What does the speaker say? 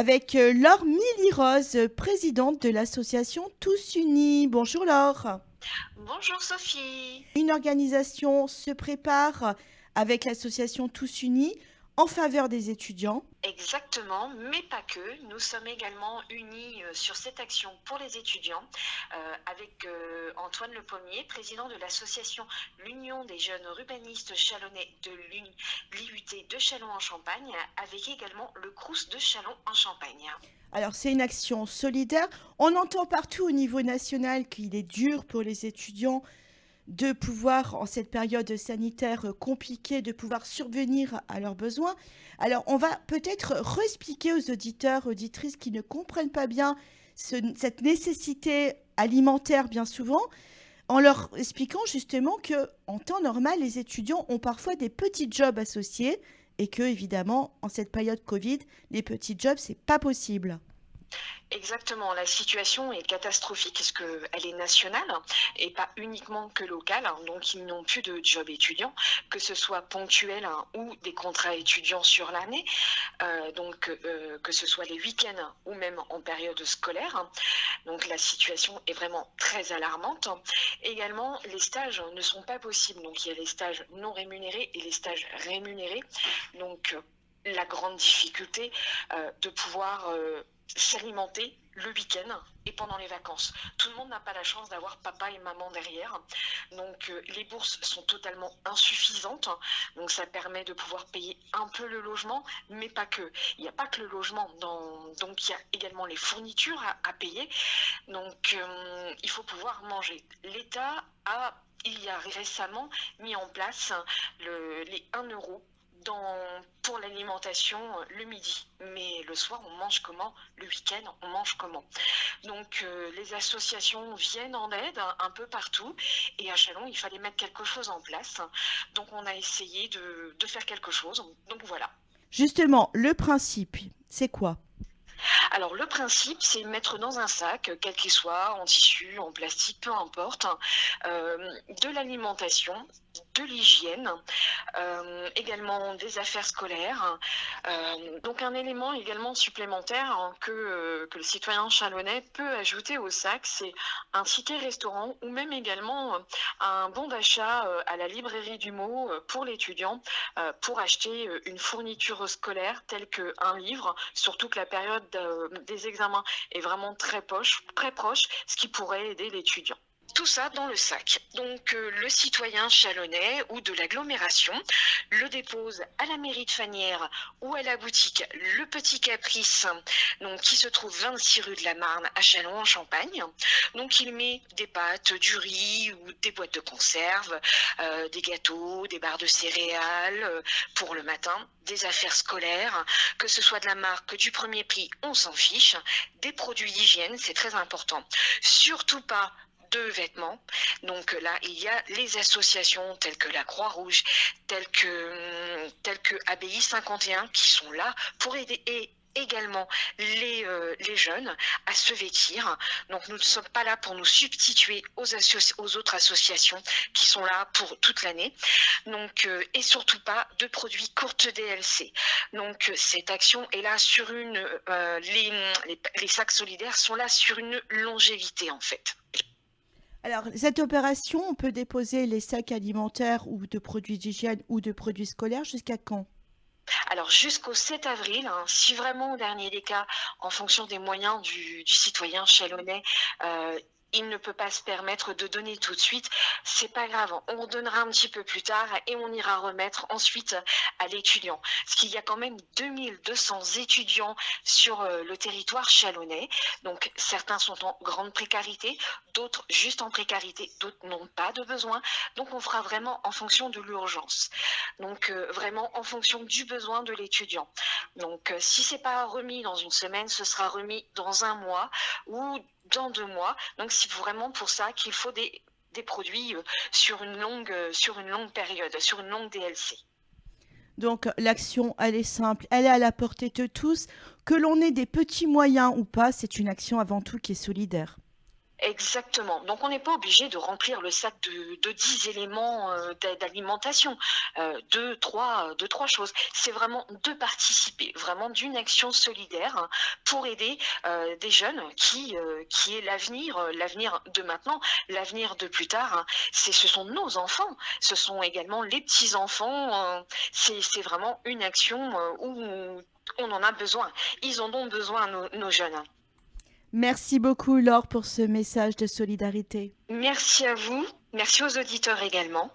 avec Laure Milly-Rose, présidente de l'association Tous Unis. Bonjour Laure. Bonjour Sophie. Une organisation se prépare avec l'association Tous Unis en faveur des étudiants. Exactement, mais pas que. Nous sommes également unis sur cette action pour les étudiants avec Antoine Le Pommier, président de l'association L'Union des jeunes urbanistes chalonnais de l'IUT de Châlons-en-Champagne, avec également le Crous de Châlons-en-Champagne. Alors c'est une action solidaire. On entend partout au niveau national qu'il est dur pour les étudiants de pouvoir, en cette période sanitaire compliquée, de pouvoir survenir à leurs besoins. Alors, on va peut-être réexpliquer aux auditeurs, auditrices qui ne comprennent pas bien cette nécessité alimentaire bien souvent, en leur expliquant justement que, en temps normal, les étudiants ont parfois des petits jobs associés et que, évidemment, en cette période Covid, les petits jobs, c'est pas possible. Exactement, la situation est catastrophique parce qu'elle est nationale et pas uniquement que locale. Donc, ils n'ont plus de job étudiant, que ce soit ponctuel ou des contrats étudiants sur l'année, que ce soit les week-ends ou même en période scolaire. Donc, la situation est vraiment très alarmante. Également, les stages ne sont pas possibles. Donc, il y a les stages non rémunérés et les stages rémunérés. Donc, la grande difficulté de pouvoir s'alimenter le week-end et pendant les vacances. Tout le monde n'a pas la chance d'avoir papa et maman derrière. Donc les bourses sont totalement insuffisantes. Donc ça permet de pouvoir payer un peu le logement, mais pas que. Il n'y a pas que le logement. Donc il y a également les fournitures à payer. Donc il faut pouvoir manger. L'État a, il y a récemment mis en place les 1 € pour l'alimentation le midi. Mais le soir, on mange comment? Le week-end, on mange comment? Donc, les associations viennent en aide un peu partout. Et à Châlons, il fallait mettre quelque chose en place. Donc, on a essayé de faire quelque chose. Donc, voilà. Justement, le principe, c'est quoi? Alors, le principe, c'est mettre dans un sac, quel qu'il soit, en tissu, en plastique, peu importe, de l'alimentation, de l'hygiène, également des affaires scolaires. Donc un élément également supplémentaire que le citoyen chalonnais peut ajouter au sac, c'est un ticket restaurant ou même également un bon d'achat à la librairie du mot pour l'étudiant pour acheter une fourniture scolaire telle qu'un livre, surtout que la période des examens est vraiment très proche, ce qui pourrait aider l'étudiant. Tout ça dans le sac. Donc le citoyen chalonnais ou de l'agglomération le dépose à la mairie de Fanières ou à la boutique Le Petit Caprice, donc, qui se trouve 26 rue de la Marne à Châlons-en-Champagne. Donc il met des pâtes, du riz ou des boîtes de conserve, des gâteaux, des barres de céréales pour le matin, des affaires scolaires, que ce soit de la marque, du premier prix, on s'en fiche, des produits d'hygiène, c'est très important. Surtout pas de vêtements. Donc là, il y a les associations telles que la Croix-Rouge, telles que ABI 51 qui sont là pour aider et également les jeunes à se vêtir. Donc nous ne sommes pas là pour nous substituer aux autres associations qui sont là pour toute l'année. Donc et surtout pas de produits courtes DLC. Donc cette action est là sur les sacs solidaires sont là sur une longévité en fait. Alors, cette opération, on peut déposer les sacs alimentaires ou de produits d'hygiène ou de produits scolaires jusqu'à quand? Alors jusqu'au 7 avril, si vraiment au dernier des cas, en fonction des moyens du citoyen chalonnais, il ne peut pas se permettre de donner tout de suite, c'est pas grave, on donnera un petit peu plus tard et on ira remettre ensuite à l'étudiant. Parce qu'il y a quand même 2200 étudiants sur le territoire chalonnais, donc certains sont en grande précarité, d'autres juste en précarité, d'autres n'ont pas de besoin, donc on fera vraiment en fonction de l'urgence. Donc vraiment en fonction du besoin de l'étudiant. Donc si c'est pas remis dans une semaine, ce sera remis dans un mois ou dans 2 mois. Donc c'est vraiment pour ça qu'il faut des produits sur une longue période, sur une longue DLC. Donc, l'action, elle est simple, elle est à la portée de tous. Que l'on ait des petits moyens ou pas, c'est une action avant tout qui est solidaire. Exactement. Donc on n'est pas obligé de remplir le sac de 10 éléments, d'alimentation, 2-3 choses. C'est vraiment de participer, vraiment d'une action solidaire, hein, pour aider, des jeunes qui est l'avenir, l'avenir de maintenant, l'avenir de plus tard, hein. Ce sont nos enfants, ce sont également les petits-enfants, c'est vraiment une action, où on en a besoin. Ils en ont besoin nos jeunes, hein. Merci beaucoup, Laure, pour ce message de solidarité. Merci à vous, merci aux auditeurs également.